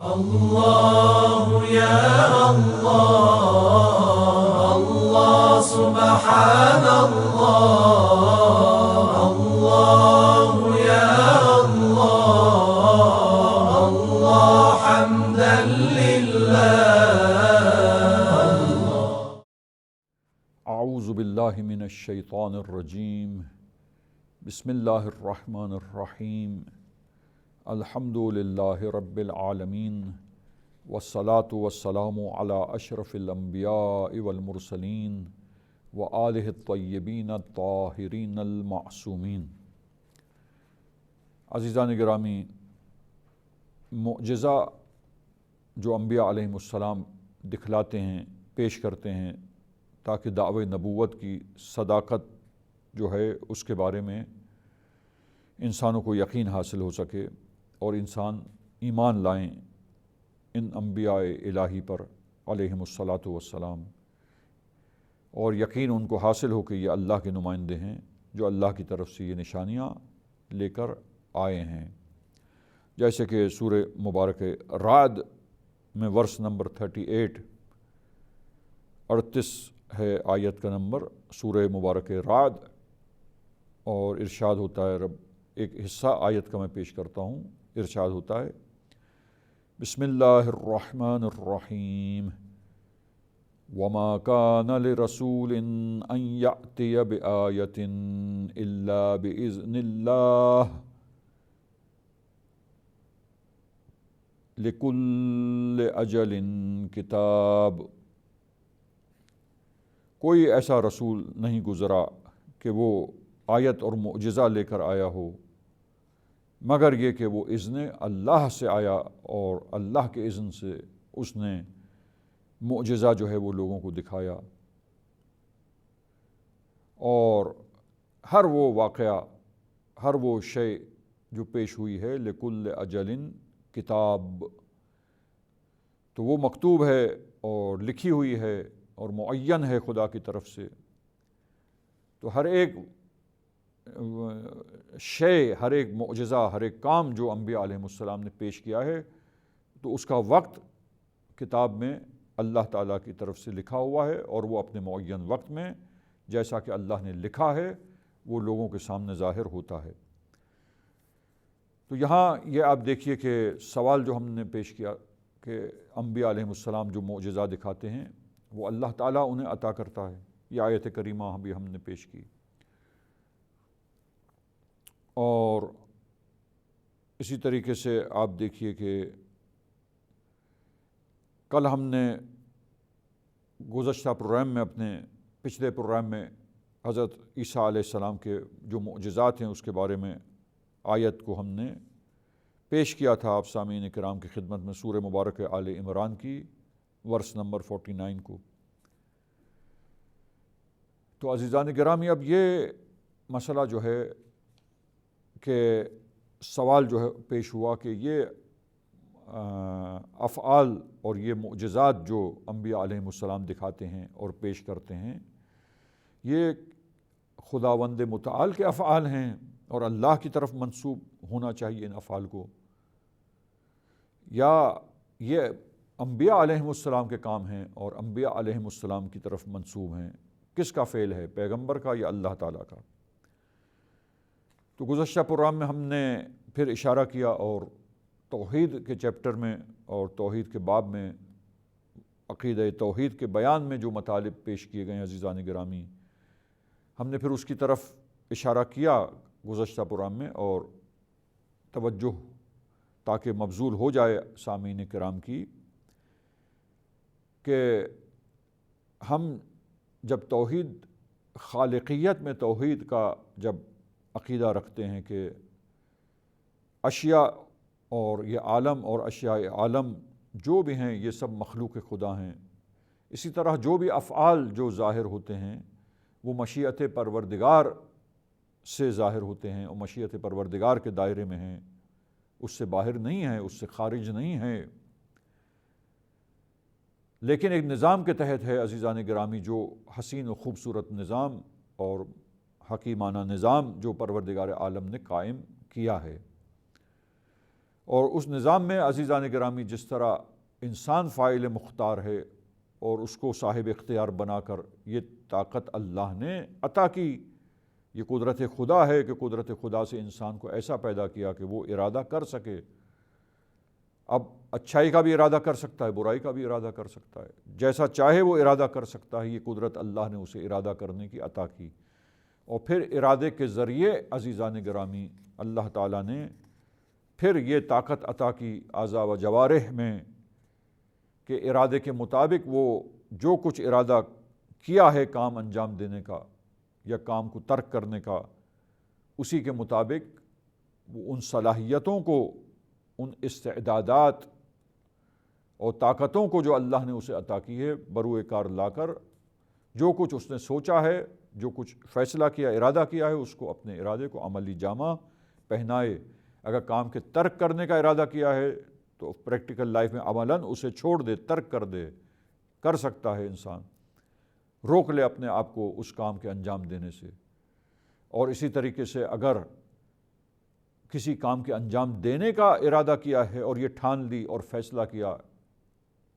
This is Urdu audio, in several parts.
الله يا الله الله سبحان الله الله يا الله الله حمدا لله. اعوذ باللہ من الشیطان الرجیم. بسم اللہ الرحمن الرحیم. الحمد للہ رب العالمین والصلاة والسلام علی اشرف الانبیاء والمرسلین وآلہ الطیبین الطاہرین المعصومین. عزیزان گرامی، معجزہ جو انبیاء علیہم السلام دکھلاتے ہیں، پیش کرتے ہیں تاکہ دعوی نبوت کی صداقت جو ہے اس کے بارے میں انسانوں کو یقین حاصل ہو سکے اور انسان ایمان لائیں ان انبیاء الہی پر علیہم الصلاۃ والسلام، اور یقین ان کو حاصل ہو کہ یہ اللہ کے نمائندے ہیں جو اللہ کی طرف سے یہ نشانیاں لے کر آئے ہیں. جیسے کہ سورہ مبارک رعد میں ورس نمبر 38 ہے آیت کا نمبر سورہ مبارک رعد، اور ارشاد ہوتا ہے، رب ایک حصہ آیت کا میں پیش کرتا ہوں. ارشاد ہوتا ہے، بسم اللہ الرحمن الرحیم. وما كان لرسول ان يأتي بآية الا بإذن الله لكل اجل کتاب. کوئی ایسا رسول نہیں گزرا کہ وہ آیت اور معجزہ لے کر آیا ہو مگر یہ کہ وہ اذن اللہ سے آیا، اور اللہ کے اذن سے اس نے معجزہ جو ہے وہ لوگوں کو دکھایا. اور ہر وہ واقعہ، ہر وہ شے جو پیش ہوئی ہے لکل اجل کتاب، تو وہ مکتوب ہے اور لکھی ہوئی ہے اور معین ہے خدا کی طرف سے. تو ہر ایک شے، ہر ایک معجزہ، ہر ایک کام جو انبیاء علیہم السلام نے پیش کیا ہے تو اس کا وقت کتاب میں اللہ تعالیٰ کی طرف سے لکھا ہوا ہے، اور وہ اپنے معین وقت میں جیسا کہ اللہ نے لکھا ہے وہ لوگوں کے سامنے ظاہر ہوتا ہے. تو یہاں یہ آپ دیکھیے کہ سوال جو ہم نے پیش کیا کہ انبیاء علیہم السلام جو معجزہ دکھاتے ہیں وہ اللہ تعالیٰ انہیں عطا کرتا ہے. یہ آیت کریمہ بھی ہم نے پیش کی. اور اسی طریقے سے آپ دیکھیے کہ کل ہم نے گزشتہ پروگرام میں، اپنے پچھلے پروگرام میں حضرت عیسیٰ علیہ السلام کے جو معجزات ہیں اس کے بارے میں آیت کو ہم نے پیش کیا تھا آپ سامعین کرام کی خدمت میں، سورہ مبارک آل عمران کی ورس نمبر 49 کو. تو عزیزان گرامی، اب یہ مسئلہ جو ہے کہ سوال جو ہے پیش ہوا کہ یہ افعال اور یہ معجزات جو انبیاء علیہم السلام دکھاتے ہیں اور پیش کرتے ہیں، یہ خداوند متعال کے افعال ہیں اور اللہ کی طرف منسوب ہونا چاہیے ان افعال کو، یا یہ انبیاء علیہم السلام کے کام ہیں اور انبیاء علیہم السلام کی طرف منسوب ہیں؟ کس کا فعل ہے، پیغمبر کا یا اللہ تعالیٰ کا؟ تو گزشتہ پروگرام میں ہم نے پھر اشارہ کیا اور توحید کے چیپٹر میں اور توحید کے باب میں عقیدہ توحید کے بیان میں جو مطالب پیش کیے گئے ہیں عزیزان گرامی، ہم نے پھر اس کی طرف اشارہ کیا گزشتہ پروگرام میں، اور توجہ تاکہ مبذول ہو جائے سامعین کرام کی کہ ہم جب توحید خالقیت میں توحید کا جب عقیدہ رکھتے ہیں کہ اشیاء اور یہ عالم اور اشیاء عالم جو بھی ہیں یہ سب مخلوق خدا ہیں، اسی طرح جو بھی افعال جو ظاہر ہوتے ہیں وہ مشیت پروردگار سے ظاہر ہوتے ہیں اور مشیت پروردگار کے دائرے میں ہیں، اس سے باہر نہیں ہیں، اس سے خارج نہیں ہیں. لیکن ایک نظام کے تحت ہے عزیزان گرامی، جو حسین و خوبصورت نظام اور حکیمانہ نظام جو پروردگار عالم نے قائم کیا ہے. اور اس نظام میں عزیزان گرامی جس طرح انسان فاعل مختار ہے اور اس کو صاحب اختیار بنا کر یہ طاقت اللہ نے عطا کی، یہ قدرت خدا ہے کہ قدرت خدا سے انسان کو ایسا پیدا کیا کہ وہ ارادہ کر سکے، اب اچھائی کا بھی ارادہ کر سکتا ہے، برائی کا بھی ارادہ کر سکتا ہے، جیسا چاہے وہ ارادہ کر سکتا ہے، یہ قدرت اللہ نے اسے ارادہ کرنے کی عطا کی۔ اور پھر ارادے کے ذریعے عزیزان گرامی اللہ تعالیٰ نے پھر یہ طاقت عطا کی اعضاء و جوارح میں کہ ارادے کے مطابق وہ جو کچھ ارادہ کیا ہے کام انجام دینے کا یا کام کو ترک کرنے کا، اسی کے مطابق وہ ان صلاحیتوں کو، ان استعدادات اور طاقتوں کو جو اللہ نے اسے عطا کی ہے بروئے کار لا کر جو کچھ اس نے سوچا ہے، جو کچھ فیصلہ کیا، ارادہ کیا ہے، اس کو اپنے ارادے کو عملی جامہ پہنائے۔ اگر کام کے ترک کرنے کا ارادہ کیا ہے تو پریکٹیکل لائف میں عملاً اسے چھوڑ دے، ترک کر دے، کر سکتا ہے انسان، روک لے اپنے آپ کو اس کام کے انجام دینے سے۔ اور اسی طریقے سے اگر کسی کام کے انجام دینے کا ارادہ کیا ہے اور یہ ٹھان لی اور فیصلہ کیا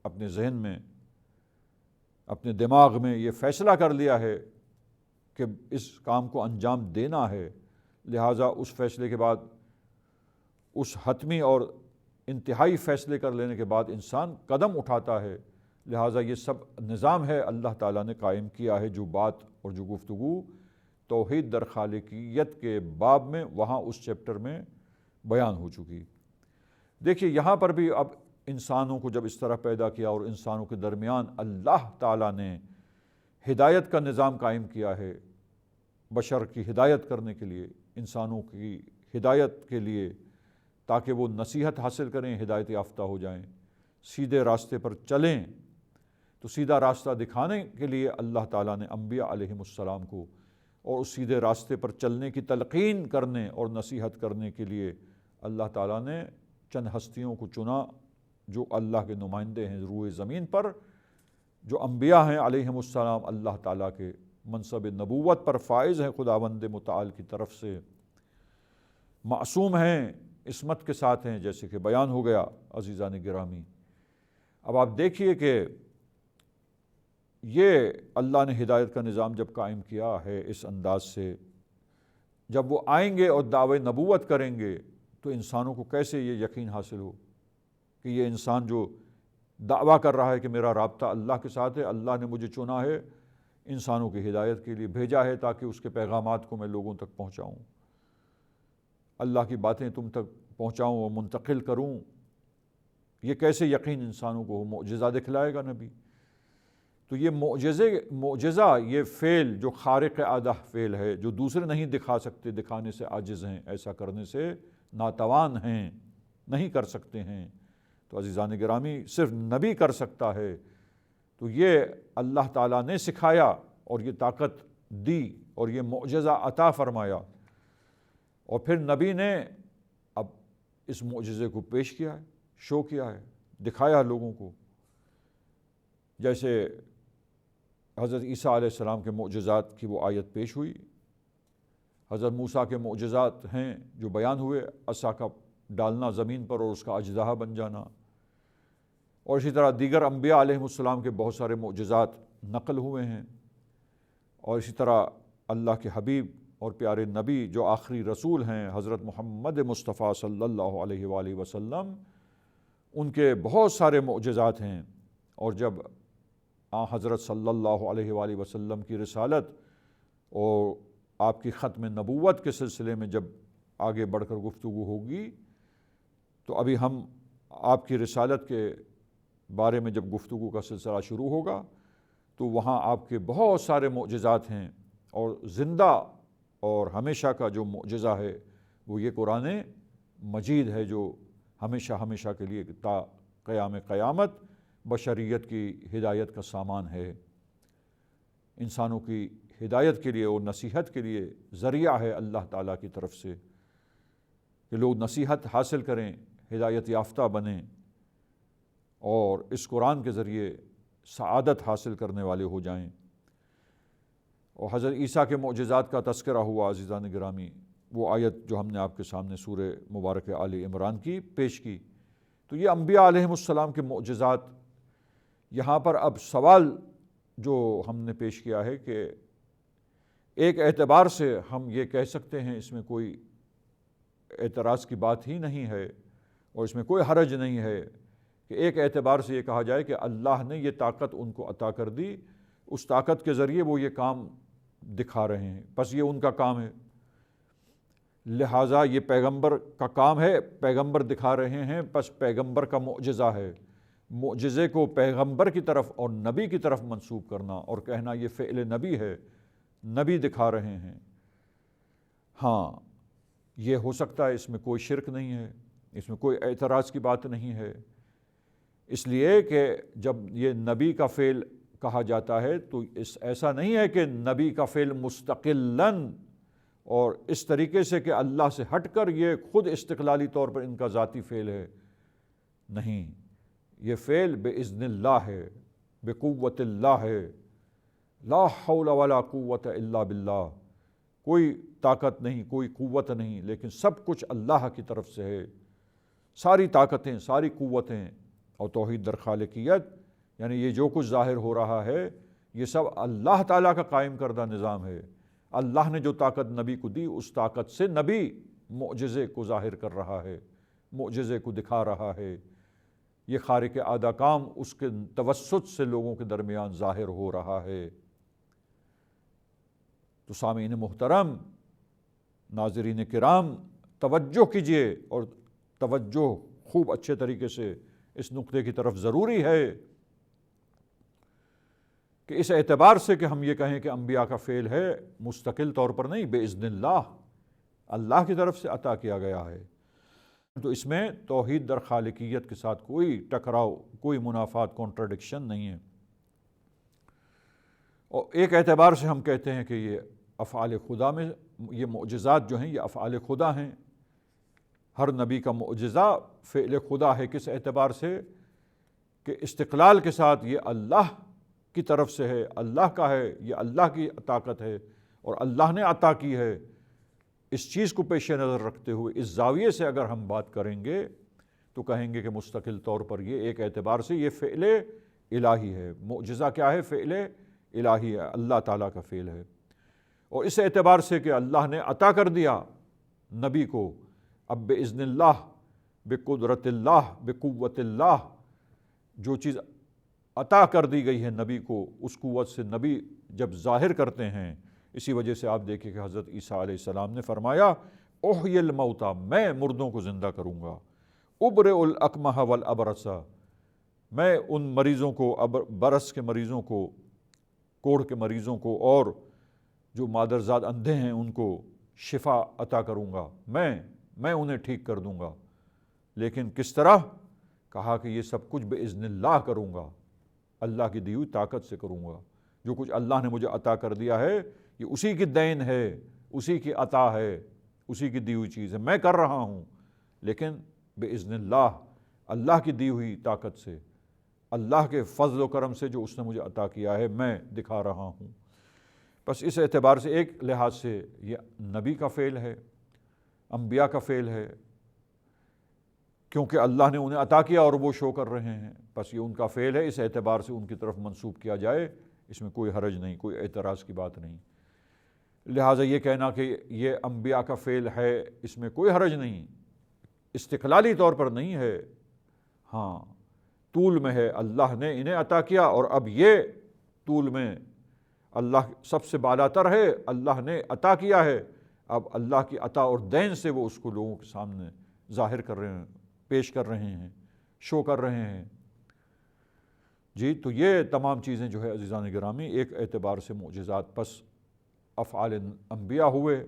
اپنے ذہن میں، اپنے دماغ میں یہ فیصلہ کر لیا ہے کہ اس کام کو انجام دینا ہے، لہٰذا اس فیصلے کے بعد، اس حتمی اور انتہائی فیصلے کر لینے کے بعد انسان قدم اٹھاتا ہے۔ لہٰذا یہ سب نظام ہے اللہ تعالیٰ نے قائم کیا ہے، جو بات اور جو گفتگو توحید در خالقیت کے باب میں وہاں اس چیپٹر میں بیان ہو چکی۔ دیکھیے یہاں پر بھی اب انسانوں کو جب اس طرح پیدا کیا اور انسانوں کے درمیان اللہ تعالیٰ نے ہدایت کا نظام قائم کیا ہے، بشر کی ہدایت کرنے کے لیے، انسانوں کی ہدایت کے لیے، تاکہ وہ نصیحت حاصل کریں، ہدایت یافتہ ہو جائیں، سیدھے راستے پر چلیں۔ تو سیدھا راستہ دکھانے کے لیے اللہ تعالیٰ نے انبیاء علیہم السلام کو، اور اس سیدھے راستے پر چلنے کی تلقین کرنے اور نصیحت کرنے کے لیے اللہ تعالیٰ نے چند ہستیوں کو چنا جو اللہ کے نمائندے ہیں روئے زمین پر، جو انبیاء ہیں علیہم السلام، اللہ تعالیٰ کے منصب نبوت پر فائز ہیں خداوند متعال کی طرف سے، معصوم ہیں، عصمت کے ساتھ ہیں، جیسے کہ بیان ہو گیا عزیزان گرامی۔ اب آپ دیکھیے کہ یہ اللہ نے ہدایت کا نظام جب قائم کیا ہے اس انداز سے، جب وہ آئیں گے اور دعوے نبوت کریں گے تو انسانوں کو کیسے یہ یقین حاصل ہو کہ یہ انسان جو دعویٰ کر رہا ہے کہ میرا رابطہ اللہ کے ساتھ ہے، اللہ نے مجھے چنا ہے، انسانوں کی ہدایت کے لیے بھیجا ہے تاکہ اس کے پیغامات کو میں لوگوں تک پہنچاؤں، اللہ کی باتیں تم تک پہنچاؤں اور منتقل کروں، یہ کیسے یقین انسانوں کو ہو؟ معجزہ دکھلائے گا نبی۔ تو یہ معجزہ، یہ فعل جو خارق عادہ فعل ہے، جو دوسرے نہیں دکھا سکتے، دکھانے سے عاجز ہیں، ایسا کرنے سے ناتوان ہیں، نہیں کر سکتے ہیں، تو عزیزان گرامی صرف نبی کر سکتا ہے۔ تو یہ اللہ تعالیٰ نے سکھایا اور یہ طاقت دی اور یہ معجزہ عطا فرمایا، اور پھر نبی نے اب اس معجزے کو پیش کیا ہے، شو کیا ہے، دکھایا لوگوں کو۔ جیسے حضرت عیسیٰ علیہ السلام کے معجزات کی وہ آیت پیش ہوئی، حضرت موسیٰ کے معجزات ہیں جو بیان ہوئے، عصا کا ڈالنا زمین پر اور اس کا اژدہا بن جانا، اور اسی طرح دیگر انبیاء علیہم السلام کے بہت سارے معجزات نقل ہوئے ہیں، اور اسی طرح اللہ کے حبیب اور پیارے نبی جو آخری رسول ہیں حضرت محمد مصطفیٰ صلی اللہ علیہ وآلہ وسلم، ان کے بہت سارے معجزات ہیں۔ اور جب حضرت صلی اللہ علیہ وآلہ وسلم کی رسالت اور آپ کی ختم نبوت کے سلسلے میں جب آگے بڑھ کر گفتگو ہوگی تو ابھی ہم آپ کی رسالت کے بارے میں جب گفتگو کا سلسلہ شروع ہوگا تو وہاں آپ کے بہت سارے معجزات ہیں، اور زندہ اور ہمیشہ کا جو معجزہ ہے وہ یہ قرآن مجید ہے، جو ہمیشہ ہمیشہ کے لیے تا قیام قیامت بشریت کی ہدایت کا سامان ہے، انسانوں کی ہدایت کے لیے اور نصیحت کے لیے ذریعہ ہے اللہ تعالیٰ کی طرف سے، کہ لوگ نصیحت حاصل کریں، ہدایت یافتہ بنیں، اور اس قرآن کے ذریعے سعادت حاصل کرنے والے ہو جائیں۔ اور حضرت عیسیٰ کے معجزات کا تذکرہ ہوا عزیزان گرامی، وہ آیت جو ہم نے آپ کے سامنے سورہ مبارک آل عمران کی پیش کی۔ تو یہ انبیاء علیہم السلام کے معجزات۔ یہاں پر اب سوال جو ہم نے پیش کیا ہے کہ ایک اعتبار سے ہم یہ کہہ سکتے ہیں، اس میں کوئی اعتراض کی بات ہی نہیں ہے اور اس میں کوئی حرج نہیں ہے کہ ایک اعتبار سے یہ کہا جائے کہ اللہ نے یہ طاقت ان کو عطا کر دی، اس طاقت کے ذریعے وہ یہ کام دکھا رہے ہیں، بس یہ ان کا کام ہے، لہٰذا یہ پیغمبر کا کام ہے، پیغمبر دکھا رہے ہیں، بس پیغمبر کا معجزہ ہے۔ معجزے کو پیغمبر کی طرف اور نبی کی طرف منسوب کرنا اور کہنا یہ فعل نبی ہے، نبی دکھا رہے ہیں، ہاں یہ ہو سکتا ہے، اس میں کوئی شرک نہیں ہے، اس میں کوئی اعتراض کی بات نہیں ہے، اس لیے کہ جب یہ نبی کا فعل کہا جاتا ہے تو ایسا نہیں ہے کہ نبی کا فعل مستقلاً اور اس طریقے سے کہ اللہ سے ہٹ کر یہ خود استقلالی طور پر ان کا ذاتی فعل ہے، نہیں، یہ فعل بإذن اللہ ہے، بقوت اللہ ہے، لا حول ولا قوت الا باللہ، کوئی طاقت نہیں، کوئی قوت نہیں، لیکن سب کچھ اللہ کی طرف سے ہے، ساری طاقتیں، ساری قوتیں، اور توحید در خالقیت یعنی یہ جو کچھ ظاہر ہو رہا ہے یہ سب اللہ تعالیٰ کا قائم کردہ نظام ہے۔ اللہ نے جو طاقت نبی کو دی اس طاقت سے نبی معجزے کو ظاہر کر رہا ہے، معجزے کو دکھا رہا ہے، یہ خارق عادہ کام اس کے توسط سے لوگوں کے درمیان ظاہر ہو رہا ہے۔ تو سامعین محترم، ناظرین کرام، توجہ کیجئے اور توجہ خوب اچھے طریقے سے اس نقطے کی طرف ضروری ہے کہ اس اعتبار سے کہ ہم یہ کہیں کہ انبیاء کا فعل ہے مستقل طور پر نہیں، بإذن اللہ، اللہ کی طرف سے عطا کیا گیا ہے، تو اس میں توحید در خالقیت کے ساتھ کوئی ٹکراؤ، کوئی منافات، کانٹرڈکشن نہیں ہے۔ اور ایک اعتبار سے ہم کہتے ہیں کہ یہ افعال خدا میں، یہ معجزات جو ہیں یہ افعال خدا ہیں، ہر نبی کا معجزہ فعل خدا ہے۔ کس اعتبار سے؟ کہ استقلال کے ساتھ یہ اللہ کی طرف سے ہے، اللہ کا ہے، یہ اللہ کی طاقت ہے اور اللہ نے عطا کی ہے۔ اس چیز کو پیش نظر رکھتے ہوئے اس زاویے سے اگر ہم بات کریں گے تو کہیں گے کہ مستقل طور پر یہ ایک اعتبار سے یہ فعل الہی ہے۔ معجزہ کیا ہے؟ فعل الہی ہے، اللہ تعالیٰ کا فعل ہے۔ اور اس اعتبار سے کہ اللہ نے عطا کر دیا نبی کو، اب بإذن اللہ، بقدرت اللہ، بقوت اللہ، جو چیز عطا کر دی گئی ہے نبی کو، اس قوت سے نبی جب ظاہر کرتے ہیں، اسی وجہ سے آپ دیکھیں کہ حضرت عیسیٰ علیہ السلام نے فرمایا احیی الموتیٰ، میں مردوں کو زندہ کروں گا، ابرئ الاکمہ والابرص، میں ان مریضوں کو، برس کے مریضوں کو، کوڑھ کے مریضوں کو، اور جو مادرزاد اندھے ہیں ان کو شفا عطا کروں گا، میں انہیں ٹھیک کر دوں گا۔ لیکن کس طرح؟ کہا کہ یہ سب کچھ بإذن اللہ کروں گا، اللہ کی دی ہوئی طاقت سے کروں گا، جو کچھ اللہ نے مجھے عطا کر دیا ہے یہ اسی کی دین ہے، اسی کی عطا ہے، اسی کی دی ہوئی چیز ہے، میں کر رہا ہوں، لیکن بإذن اللہ، اللہ کی دی ہوئی طاقت سے، اللہ کے فضل و کرم سے جو اس نے مجھے عطا کیا ہے میں دکھا رہا ہوں۔ بس اس اعتبار سے ایک لحاظ سے یہ نبی کا فعل ہے، انبیاء کا فعل ہے، کیونکہ اللہ نے انہیں عطا کیا اور وہ شو کر رہے ہیں، بس یہ ان کا فعل ہے، اس اعتبار سے ان کی طرف منسوب کیا جائے، اس میں کوئی حرج نہیں، کوئی اعتراض کی بات نہیں۔ لہٰذا یہ کہنا کہ یہ انبیاء کا فعل ہے، اس میں کوئی حرج نہیں، استقلالی طور پر نہیں ہے، ہاں طول میں ہے، اللہ نے انہیں عطا کیا اور اب یہ طول میں اللہ سب سے بالا تر ہے، اللہ نے عطا کیا ہے، اب اللہ کی عطا اور دین سے وہ اس کو لوگوں کے سامنے ظاہر کر رہے ہیں، پیش کر رہے ہیں، شو کر رہے ہیں۔ جی تو یہ تمام چیزیں جو ہے عزیزان گرامی ایک اعتبار سے معجزات، پس افعال انبیاء ہوئے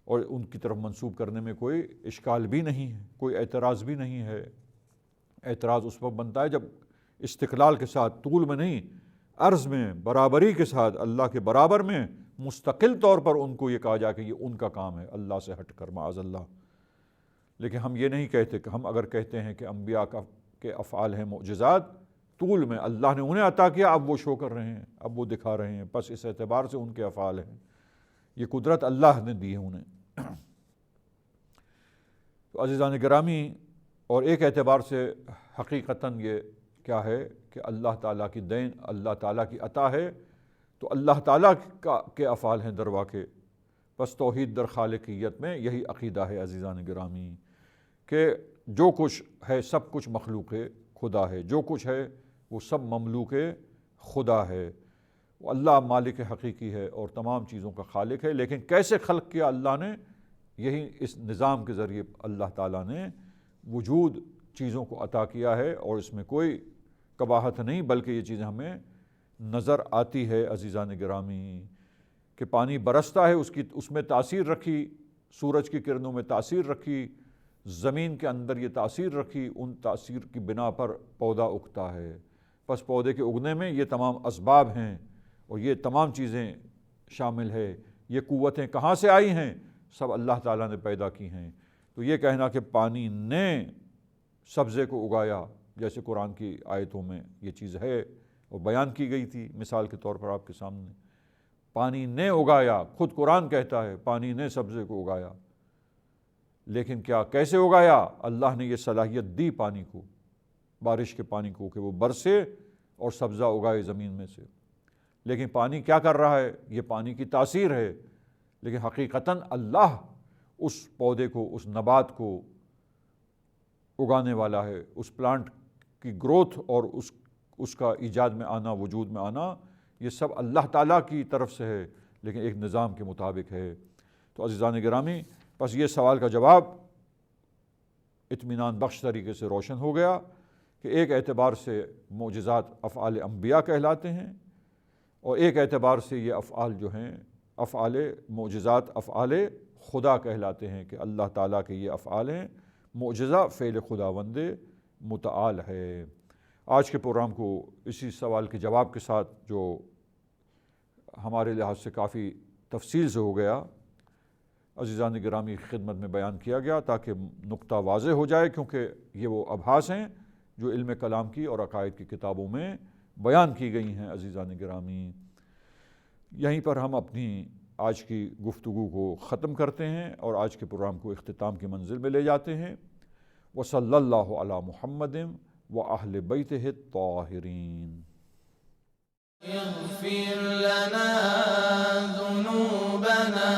اور ان کی طرف منسوب کرنے میں کوئی اشکال بھی نہیں ہے، کوئی اعتراض بھی نہیں ہے۔ اعتراض اس وقت بنتا ہے جب استقلال کے ساتھ، طول میں نہیں، عرض میں، برابری کے ساتھ، اللہ کے برابر میں مستقل طور پر ان کو یہ کہا جائے کہ یہ ان کا کام ہے، اللہ سے ہٹ کر، معاذ اللہ۔ لیکن ہم یہ نہیں کہتے، کہ ہم اگر کہتے ہیں کہ انبیاء کے افعال ہیں معجزات، طول میں اللہ نے انہیں عطا کیا، اب وہ شو کر رہے ہیں، اب وہ دکھا رہے ہیں، بس اس اعتبار سے ان کے افعال ہیں، یہ قدرت اللہ نے دی ہے انہیں، تو عزیزان گرامی، اور ایک اعتبار سے حقیقتاً یہ کیا ہے کہ اللہ تعالیٰ کی دین، اللہ تعالیٰ کی عطا ہے، تو اللہ تعالیٰ کے افعال ہیں در واقع۔ بس توحید در خالقیت میں یہی عقیدہ ہے عزیزان گرامی کہ جو کچھ ہے سب کچھ مخلوق خدا ہے، جو کچھ ہے وہ سب مملوک خدا ہے، وہ اللہ مالک حقیقی ہے اور تمام چیزوں کا خالق ہے۔ لیکن کیسے خلق کیا اللہ نے، یہی اس نظام کے ذریعے اللہ تعالیٰ نے وجود چیزوں کو عطا کیا ہے، اور اس میں کوئی قباحت نہیں، بلکہ یہ چیزیں ہمیں نظر آتی ہے عزیزان گرامی کہ پانی برستا ہے، اس میں تاثیر رکھی، سورج کی کرنوں میں تاثیر رکھی، زمین کے اندر یہ تاثیر رکھی، ان تاثیر کی بنا پر پودا اگتا ہے۔ پس پودے کے اگنے میں یہ تمام اسباب ہیں اور یہ تمام چیزیں شامل ہے۔ یہ قوتیں کہاں سے آئی ہیں؟ سب اللہ تعالیٰ نے پیدا کی ہیں۔ تو یہ کہنا کہ پانی نے سبزے کو اگایا، جیسے قرآن کی آیتوں میں یہ چیز ہے اور بیان کی گئی تھی مثال کے طور پر آپ کے سامنے، پانی نے اگایا، خود قرآن کہتا ہے پانی نے سبزے کو اگایا۔ لیکن کیا کیسے اگایا؟ اللہ نے یہ صلاحیت دی پانی کو، بارش کے پانی کو، کہ وہ برسے اور سبزہ اگائے زمین میں سے۔ لیکن پانی کیا کر رہا ہے؟ یہ پانی کی تاثیر ہے، لیکن حقیقتاً اللہ اس پودے کو، اس نبات کو اگانے والا ہے۔ اس پلانٹ کی گروتھ اور اس کا ایجاد میں آنا، وجود میں آنا، یہ سب اللہ تعالیٰ کی طرف سے ہے، لیکن ایک نظام کے مطابق ہے۔ تو عزیزان گرامی، بس یہ سوال کا جواب اطمینان بخش طریقے سے روشن ہو گیا کہ ایک اعتبار سے معجزات افعال انبیاء کہلاتے ہیں، اور ایک اعتبار سے یہ افعال جو ہیں افعال معجزات افعال خدا کہلاتے ہیں کہ اللہ تعالیٰ کے یہ افعال ہیں، معجزہ فعل خداوند متعال ہے۔ آج کے پروگرام کو اسی سوال کے جواب کے ساتھ، جو ہمارے لحاظ سے کافی تفصیل سے ہو گیا، عزیزان گرامی کی خدمت میں بیان کیا گیا تاکہ نقطہ واضح ہو جائے، کیونکہ یہ وہ ابحاث ہیں جو علم کلام کی اور عقائد کی کتابوں میں بیان کی گئی ہیں۔ عزیزان گرامی، یہیں پر ہم اپنی آج کی گفتگو کو ختم کرتے ہیں اور آج کے پروگرام کو اختتام کی منزل میں لے جاتے ہیں۔ وصلی اللہ علی محمد وأہل بیتہ الطاہرین۔ اغفر لنا ذنوبنا